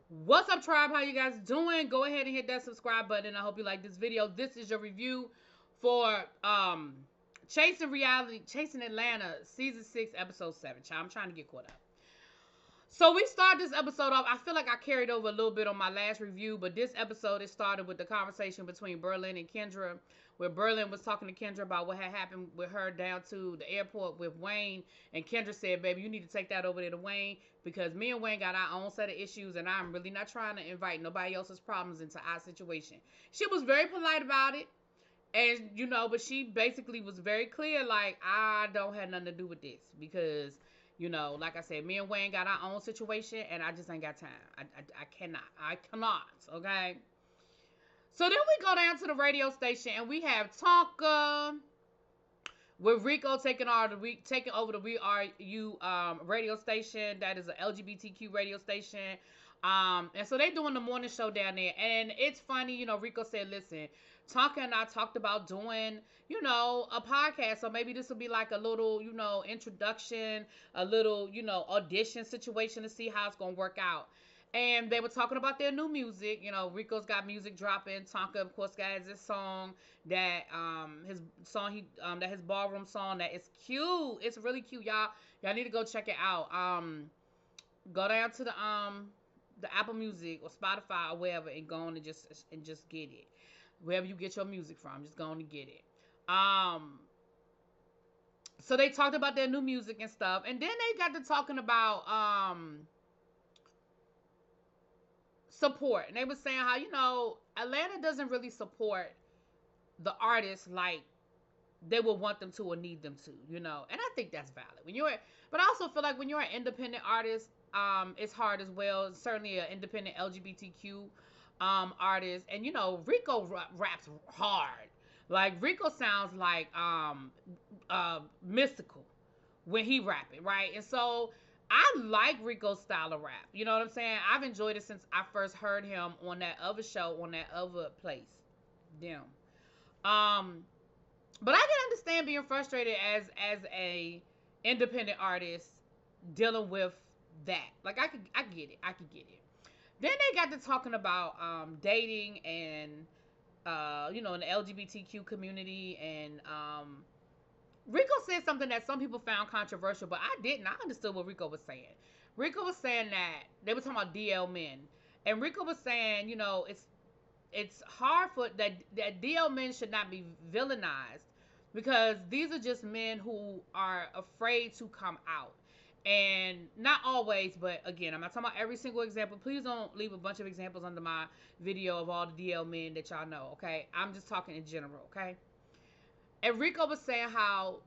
What's up, tribe? How you guys doing? Go ahead and hit that subscribe button. I hope you like this video. This is your review for Chasing Atlanta, season 6, episode 7. Child, I'm trying to get caught up. So we start this episode off. I feel like I carried over a little bit on my last review, but this episode it started with the conversation between Berlin and Kendra, where Berlin was talking to Kendra about what had happened with her down to the airport with Wayne, and Kendra said, "Baby, you need to take that over there to Wayne because me and Wayne got our own set of issues, and I'm really not trying to invite nobody else's problems into our situation." She was very polite about it, and but she basically was very clear, like, I don't have nothing to do with this because like I said, me and Wayne got our own situation, and I just ain't got time. I cannot. Okay. So then we go down to the radio station, and we have Tonka with Rico taking over the We Are You radio station. That is an LGBTQ radio station. And so they doing the morning show down there, and it's funny. Rico said, "Listen, Tonka and I talked about doing, a podcast. So maybe this will be like a little, introduction, a little, audition situation to see how it's gonna work out." And they were talking about their new music. Rico's got music dropping. Tonka, of course, has this song that his ballroom song that is cute. It's really cute, y'all. Y'all need to go check it out. Go down to the Apple Music or Spotify or wherever and go on and just get it. Wherever you get your music from, just go on and get it. So they talked about their new music and stuff, and then they got to talking about support, and they were saying how Atlanta doesn't really support the artists like they would want them to or need them to, and I think that's valid. But I also feel like when you're an independent artist, it's hard as well. Certainly an independent LGBTQ artist, and Rico raps hard. Like Rico sounds like mystical when he rapping, right? And so I like Rico's style of rap. You know what I'm saying? I've enjoyed it since I first heard him on that other show, on that other place. Damn. But I can understand being frustrated as a independent artist dealing with that. Like I get it. I could get it. Then they got to talking about dating and in the LGBTQ community, and Rico said something that some people found controversial, but I didn't. I understood what Rico was saying. Rico was saying that they were talking about DL men, and Rico was saying, it's hard for that DL men should not be villainized because these are just men who are afraid to come out. And not always, but again, I'm not talking about every single example. Please don't leave a bunch of examples under my video of all the DL men that y'all know, okay? I'm just talking in general, okay? And Rico was saying how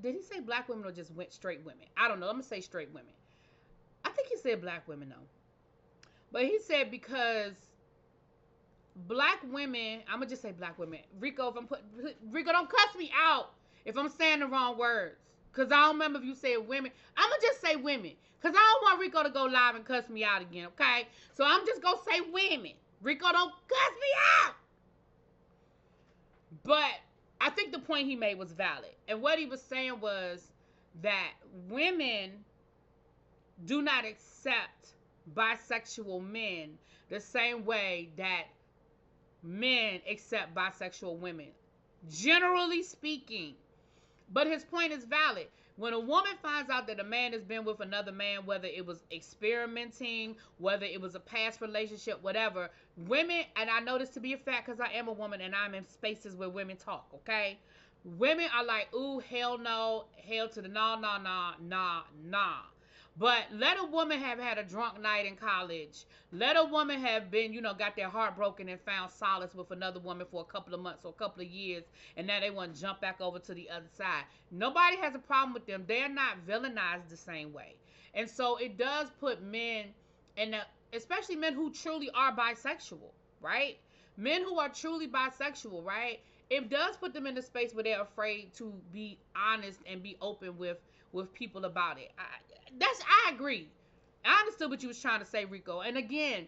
did he say black women or just went straight women? I don't know. I'm going to say straight women. I think he said black women, though. But he said because black women, I'm going to just say black women. Rico, Rico, don't cuss me out if I'm saying the wrong words. Because I don't remember if you said women. I'm going to just say women. Because I don't want Rico to go live and cuss me out again, okay? So I'm just going to say women. Rico, don't cuss me out. But I think the point he made was valid. And what he was saying was that women do not accept bisexual men the same way that men accept bisexual women, generally speaking. But his point is valid. When a woman finds out that a man has been with another man, whether it was experimenting, whether it was a past relationship, whatever, women, and I know this to be a fact because I am a woman and I'm in spaces where women talk, okay? Women are like, ooh, hell no, hell to the nah, nah, nah, nah, nah. But let a woman have had a drunk night in college. Let a woman have been, got their heart broken and found solace with another woman for a couple of months or a couple of years, and now they want to jump back over to the other side. Nobody has a problem with them. They're not villainized the same way. And so it does put men, especially men who truly are bisexual, right? Men who are truly bisexual, right? It does put them in a space where they're afraid to be honest and be open with people about it. I agree. I understood what you was trying to say, Rico. And again,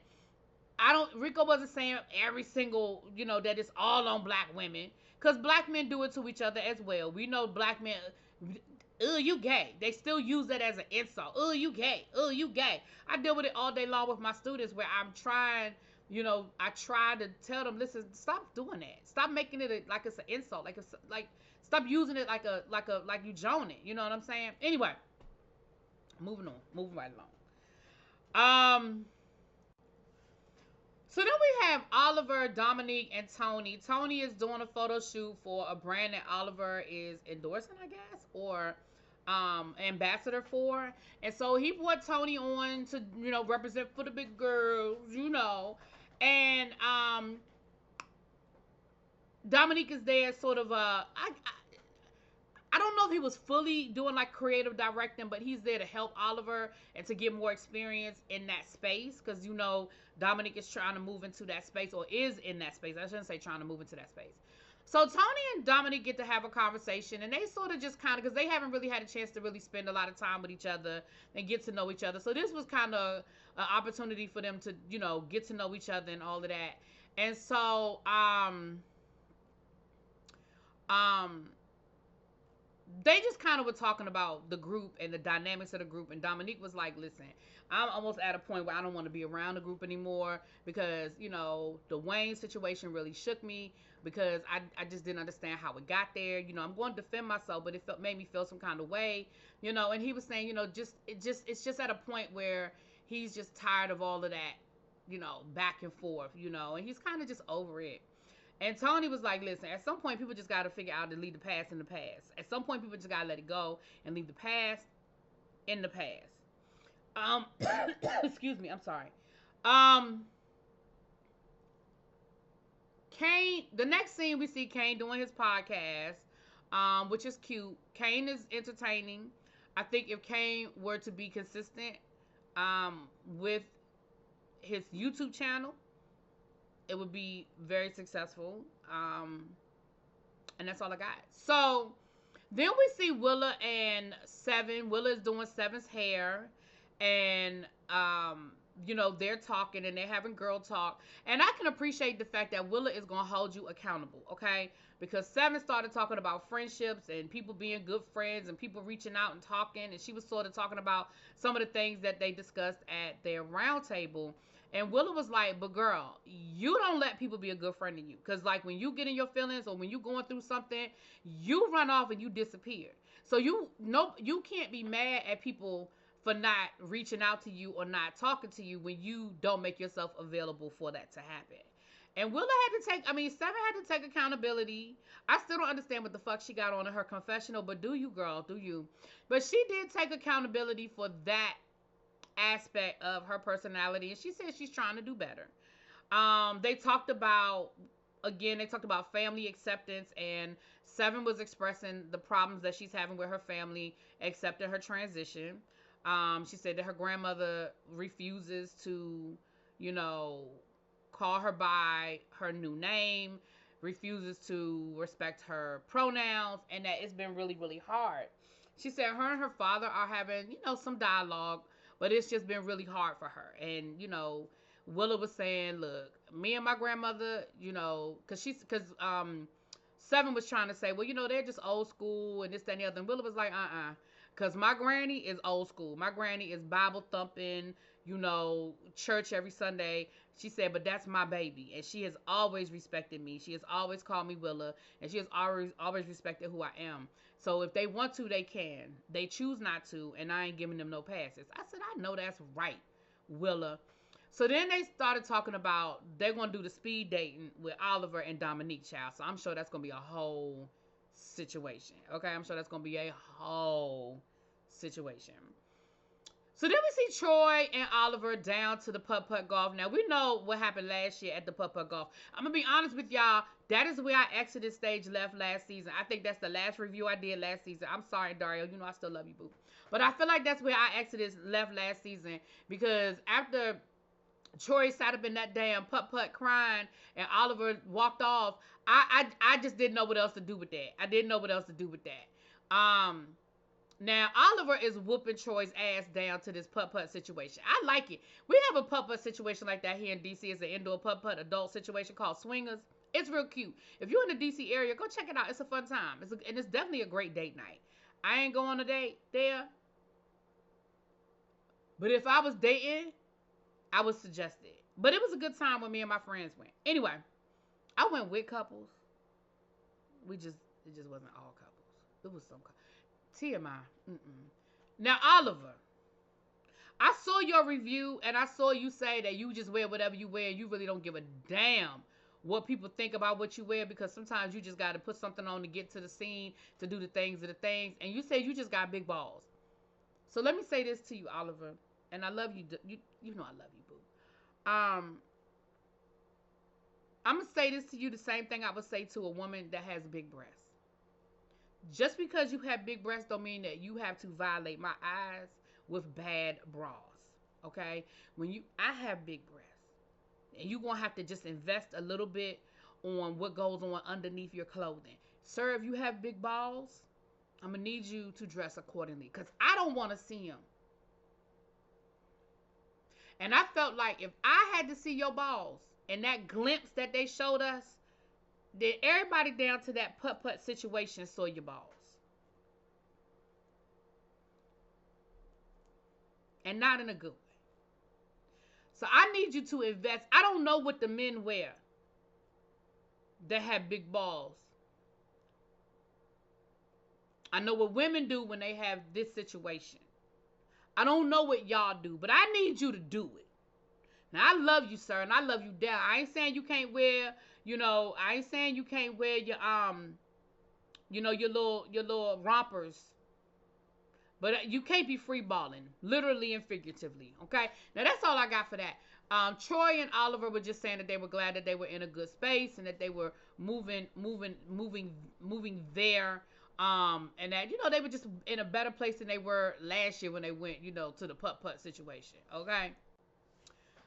Rico wasn't saying every single, that it's all on black women. Because black men do it to each other as well. We know black men, "Oh, you gay." They still use that as an insult. "Oh, you gay. Oh, you gay." I deal with it all day long with my students where I'm trying, I try to tell them, listen, stop doing that. Stop making it like it's an insult. Like it's like stop using it like you joan it. You know what I'm saying? Anyway, moving right along. Um, so then we have Oliver, Dominique, and Tony. Tony is doing a photo shoot for a brand that Oliver is endorsing, I guess, or ambassador for. And so he brought Tony on to, represent for the big girls. And Dominique is there sort of I don't know if he was fully doing like creative directing, but he's there to help Oliver and to get more experience in that space because Dominic is trying to move into that space or is in that space. I shouldn't say trying to move into that space. So Tony and Dominic get to have a conversation, and they sort of just kind of, because they haven't really had a chance to really spend a lot of time with each other and get to know each other. So this was kind of an opportunity for them to, get to know each other and all of that. And so, they just kind of were talking about the group and the dynamics of the group. And Dominique was like, listen, I'm almost at a point where I don't want to be around the group anymore because, the Wayne situation really shook me because I just didn't understand how it got there. I'm going to defend myself, but made me feel some kind of way, and he was saying, it's just at a point where he's just tired of all of that, back and forth, and he's kind of just over it. And Tony was like, listen, at some point, people just got to figure out to leave the past in the past. At some point, people just got to let it go and leave the past in the past. Excuse me, I'm sorry. Kane, the next scene we see Kane doing his podcast, which is cute. Kane is entertaining. I think if Kane were to be consistent with his YouTube channel, it would be very successful. And that's all I got. So then we see Willa and Seven. Willa is doing Seven's hair. And, they're talking and they're having girl talk. And I can appreciate the fact that Willa is going to hold you accountable, okay? Because Seven started talking about friendships and people being good friends and people reaching out and talking. And she was sort of talking about some of the things that they discussed at their round table. And Willa was like, but girl, you don't let people be a good friend to you. Because, like, when you get in your feelings or when you're going through something, you run off and you disappear. So you can't be mad at people for not reaching out to you or not talking to you when you don't make yourself available for that to happen. And Seven had to take accountability. I still don't understand what the fuck she got on in her confessional, but do you, girl, do you. But she did take accountability for that aspect of her personality, and she said she's trying to do better. They talked about family acceptance, and Seven was expressing the problems that she's having with her family accepting her transition. She said that her grandmother refuses to, call her by her new name, refuses to respect her pronouns, and that it's been really, really hard. She said her and her father are having, some dialogue, but it's just been really hard for her. And, Willa was saying, look, me and my grandmother, because Seven was trying to say, well, they're just old school and this, that, and the other. And Willa was like, because my granny is old school. My granny is Bible thumping, church every Sunday. She said, but that's my baby. And she has always respected me. She has always called me Willa. And she has always respected who I am. So if they want to, they can. They choose not to. And I ain't giving them no passes. I said, I know that's right, Willa. So then they started talking about they're going to do the speed dating with Oliver and Dominique, child. So I'm sure that's going to be a whole situation. Okay, I'm sure that's going to be a whole situation. So then we see Troy and Oliver down to the putt-putt golf. Now, we know what happened last year at the putt-putt golf. I'm going to be honest with y'all. That is where I exited stage left last season. I think that's the last review I did last season. I'm sorry, Dario. I still love you, boo. But I feel like that's where I exited left last season because after Troy sat up in that damn putt-putt crying and Oliver walked off, I just didn't know what else to do with that. I didn't know what else to do with that. Now, Oliver is whooping Troy's ass down to this putt-putt situation. I like it. We have a putt-putt situation like that here in D.C. It's an indoor putt-putt adult situation called Swingers. It's real cute. If you're in the D.C. area, go check it out. It's a fun time. And it's definitely a great date night. I ain't going on a date there. But if I was dating, I would suggest it. But it was a good time when me and my friends went. Anyway, I went with couples. It just wasn't all couples. It was some TMI. Mm-mm. Now, Oliver, I saw your review and I saw you say that you just wear whatever you wear. You really don't give a damn what people think about what you wear, because sometimes you just got to put something on to get to the scene, to do the things of the things. And you say you just got big balls. So let me say this to you, Oliver, and I love you. You know I love you, boo. I'm gonna say this to you the same thing I would say to a woman that has big breasts. Just because you have big breasts don't mean that you have to violate my eyes with bad bras. Okay? I have big breasts, and you gonna have to just invest a little bit on what goes on underneath your clothing. Sir, if you have big balls, I'm gonna need you to dress accordingly, because I don't want to see them. And I felt like if I had to see your balls and that glimpse that they showed us, then everybody down to that putt-putt situation saw your balls. And not in a good way. So I need you to invest. I don't know what the men wear that have big balls. I know what women do when they have this situation. I don't know what y'all do, but I need you to do it. Now, I love you, sir, and I love you down. I ain't saying you can't wear, I ain't saying you can't wear your your little rompers. But you can't be free balling, literally and figuratively. Okay. Now that's all I got for that. Troy and Oliver were just saying that they were glad that they were in a good space and that they were moving there. And that they were just in a better place than they were last year when they went to the putt situation. Okay.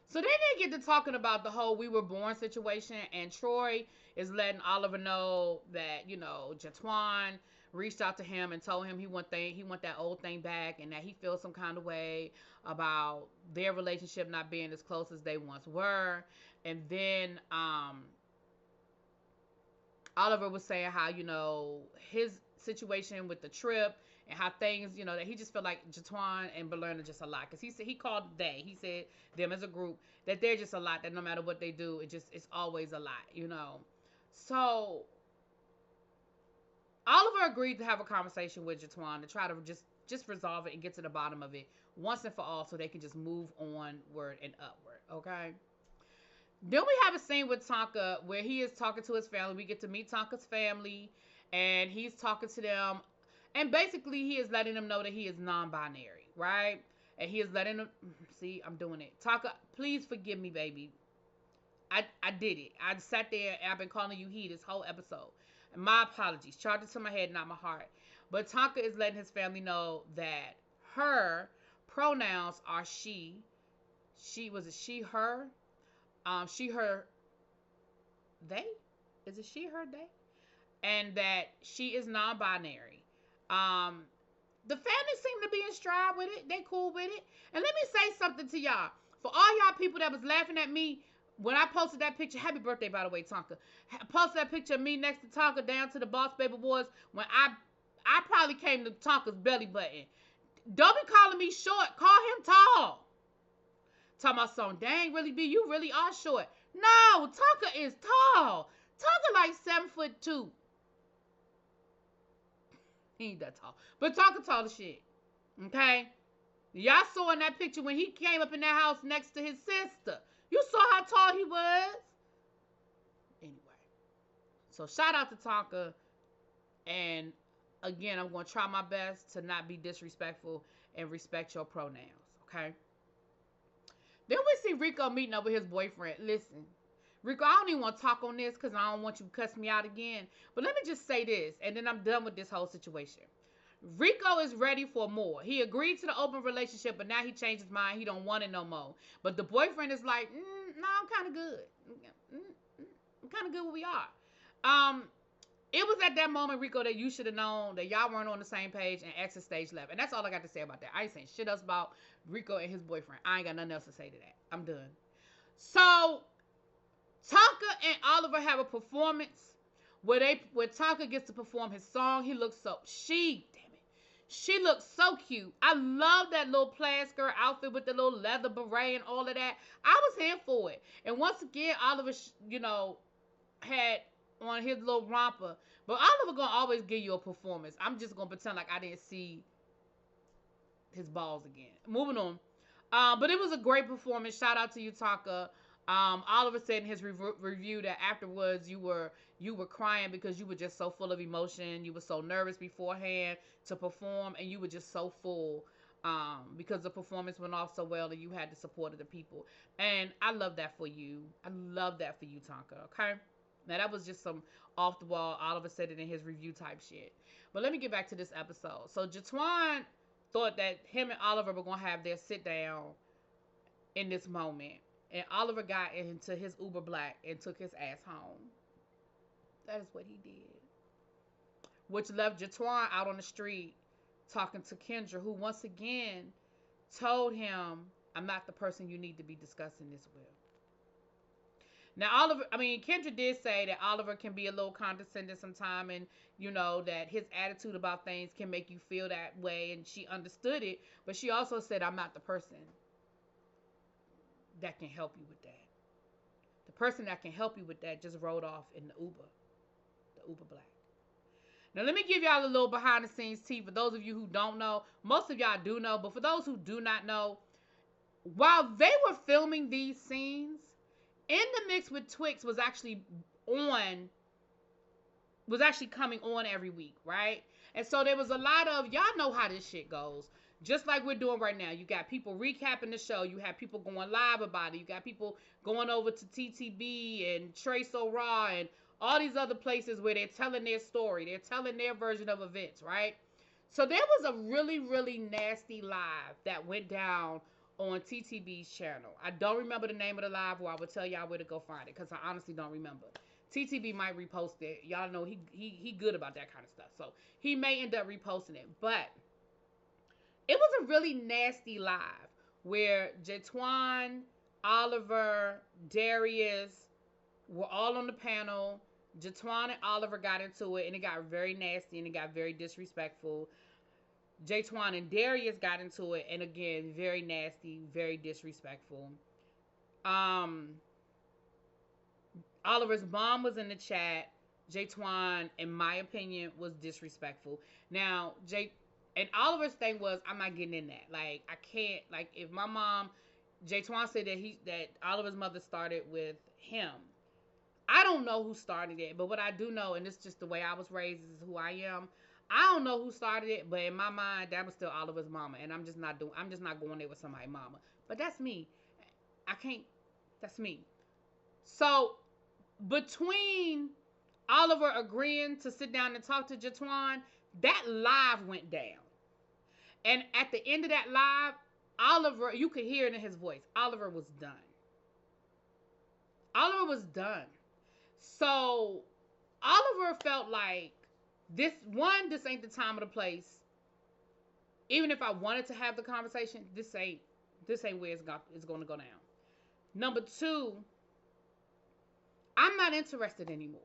So then they get to talking about the whole we were born situation, and Troy is letting Oliver know that Jatwan reached out to him and told him he want that old thing back, and that he feels some kind of way about their relationship not being as close as they once were. And then Oliver was saying how his situation with the trip and how things that he just felt like Jatwan and Belerna just a lot, because he called he said them as a group that they're just a lot, that no matter what they do it's always a lot. So Oliver agreed to have a conversation with Jatwan to try to just resolve it and get to the bottom of it once and for all, so they can just move onward and upward. Okay. Then we have a scene with Tonka where he is talking to his family. We get to meet Tonka's family, and he's talking to them, and basically he is letting them know that he is non-binary, right? And he is letting them see. I'm doing it. Tonka, please forgive me, baby. I did it. I sat there and I've been calling you he this whole episode. My apologies. Charge it to my head, not my heart. But Tonka is letting his family know that her pronouns are she. Was it she, her? She, her, they? Is it she, her, they? And that she is non-binary. The family seem to be in stride with it. They cool with it. And let me say something to y'all. For all y'all people that was laughing at me when I posted that picture, happy birthday, by the way, Tonka. Posted that picture of me next to Tonka down to the Boss Baby Boys when I probably came to Tonka's belly button. Don't be calling me short. Call him tall. Talking about something, dang, really be, you really are short. No, Tonka is tall. Tonka like 7'2". He ain't that tall. But Tonka tall as shit. Okay? Y'all saw in that picture when he came up in that house next to his sister. You saw how tall he was. Anyway. So shout out to Tonka. And again, I'm going to try my best to not be disrespectful and respect your pronouns. Okay? Then we see Rico meeting up with his boyfriend. Listen, Rico, I don't even want to talk on this because I don't want you to cuss me out again. But let me just say this, and then I'm done with this whole situation. Rico is ready for more. He agreed to the open relationship, but now he changed his mind. He don't want it no more. But the boyfriend is like, no, I'm kind of good. I'm kind of good where we are. It was at that moment, Rico, that you should have known that y'all weren't on the same page and exit stage left. And that's all I got to say about that. I ain't saying shit else about Rico and his boyfriend. I ain't got nothing else to say to that. I'm done. So, Tonka and Oliver have a performance where Tonka gets to perform his song. He looks so, damn it. She looked so cute. I love that little plaid skirt outfit with the little leather beret and all of that. I was here for it. And once again, Oliver, had on his little romper. But Oliver gonna always give you a performance. I'm just gonna pretend like I didn't see his balls again. Moving on. But it was a great performance. Shout out to you, Taka. Oliver said in his review that afterwards you were crying because you were just so full of emotion. You were so nervous beforehand to perform, and you were just so full because the performance went off so well, and you had the support of the people. And I love that for you. I love that for you, Tonka. Okay. Now that was just some off the wall. Oliver said it in his review type shit. But let me get back to this episode. So Jatwan thought that him and Oliver were gonna have their sit down in this moment, and Oliver got into his Uber Black and took his ass home. That is what he did, which left Jatwan out on the street talking to Kendra, who once again told him, "I'm not the person you need to be discussing this with." Now, Kendra did say that Oliver can be a little condescending sometimes, and that his attitude about things can make you feel that way, and she understood it, but she also said, "I'm not the person that can help you with that." The person that can help you with that just rode off in the Uber Black. Now, let me give y'all a little behind the scenes tea for those of you who don't know. Most of y'all do know, but for those who do not know, while they were filming these scenes, In the Mix with Twixt was actually coming on every week, right? And so there was a lot of, y'all know how this shit goes. Just like we're doing right now. You got people recapping the show. You have people going live about it. You got people going over to TTB and Trace Raw and all these other places where they're telling their story. They're telling their version of events, right? So there was a really, really nasty live that went down on TTB's channel. I don't remember the name of the live, or I will tell y'all where to go find it, because I honestly don't remember. TTB might repost it. Y'all know he good about that kind of stuff. So he may end up reposting it. But it was a really nasty live where Jatwan, Oliver, Darius were all on the panel. Jatwan and Oliver got into it, and it got very nasty, and it got very disrespectful. Jatwan and Darius got into it, and again, very nasty, very disrespectful. Oliver's mom was in the chat. Jatwan, in my opinion, was disrespectful. Now, and Oliver's thing was, I'm not getting in that. Like, I can't, like, if my mom, Jatwan said that Oliver's mother started with him. I don't know who started it, but what I do know, and it's just the way I was raised, this is who I am. I don't know who started it, but in my mind, that was still Oliver's mama, and I'm just not going there with somebody's mama. But that's me. That's me. So, between Oliver agreeing to sit down and talk to Jatwan, that live went down. And at the end of that live, Oliver, you could hear it in his voice, Oliver was done. Oliver was done. So, Oliver felt like, this ain't the time or the place. Even if I wanted to have the conversation, this ain't where it's going to go down. Number two, I'm not interested anymore.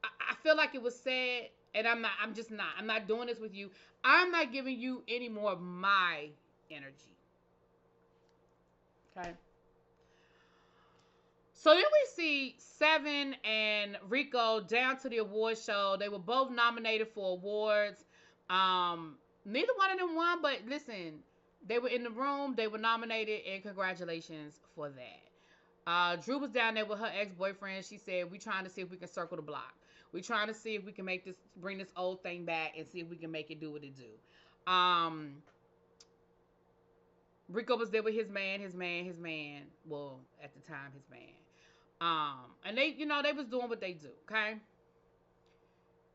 I feel like it was said, and I'm not doing this with you. I'm not giving you any more of my energy. Okay? So then we see Seven and Rico down to the award show. They were both nominated for awards. Neither one of them won, but listen, they were in the room, they were nominated, and congratulations for that. Drew was down there with her ex-boyfriend. She said, "We trying to see if we can circle the block. We trying to see if we can bring this old thing back and see if we can make it do what it do." Rico was there with his man. Well, at the time, his man. And they was doing what they do, okay?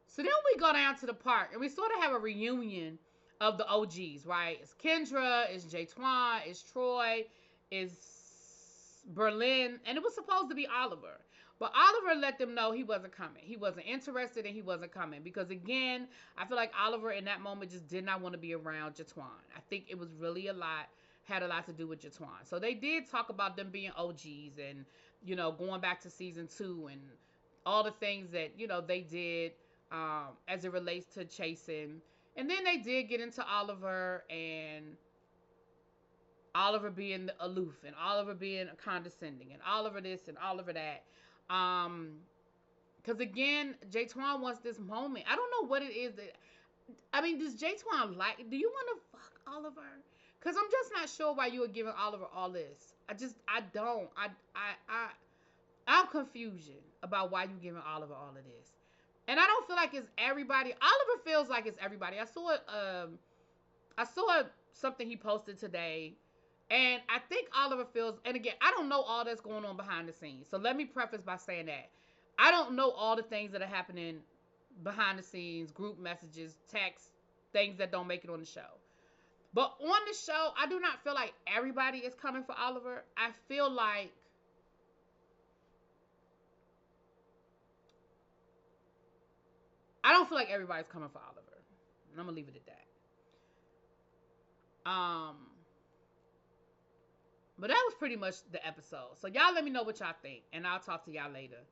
So then we go down to the park, and we sort of have a reunion of the OGs, right? It's Kendra, it's Jatwan, it's Troy, it's Berlin, and it was supposed to be Oliver. But Oliver let them know he wasn't coming. He wasn't interested, and he wasn't coming. Because, again, I feel like Oliver in that moment just did not want to be around Jatwan. I think it was really had a lot to do with Jatwan. So they did talk about them being OGs and, going back to season 2 and all the things that, they did as it relates to chasing. And then they did get into Oliver and Oliver being aloof and Oliver being condescending and Oliver this and Oliver that. Because again, J Twan wants this moment. I don't know what it is that. I mean, does J Twan like? Do you want to fuck Oliver? Because I'm just not sure why you are giving Oliver all this. I don't. I'm confusion about why you giving Oliver all of this. And I don't feel like it's everybody. Oliver feels like it's everybody. I saw something he posted today, and I think Oliver feels. And again, I don't know all that's going on behind the scenes. So let me preface by saying that I don't know all the things that are happening behind the scenes, group messages, texts, things that don't make it on the show. But on the show, I do not feel like everybody is coming for Oliver. I don't feel like everybody's coming for Oliver. And I'm gonna leave it at that. But that was pretty much the episode. So y'all let me know what y'all think, and I'll talk to y'all later.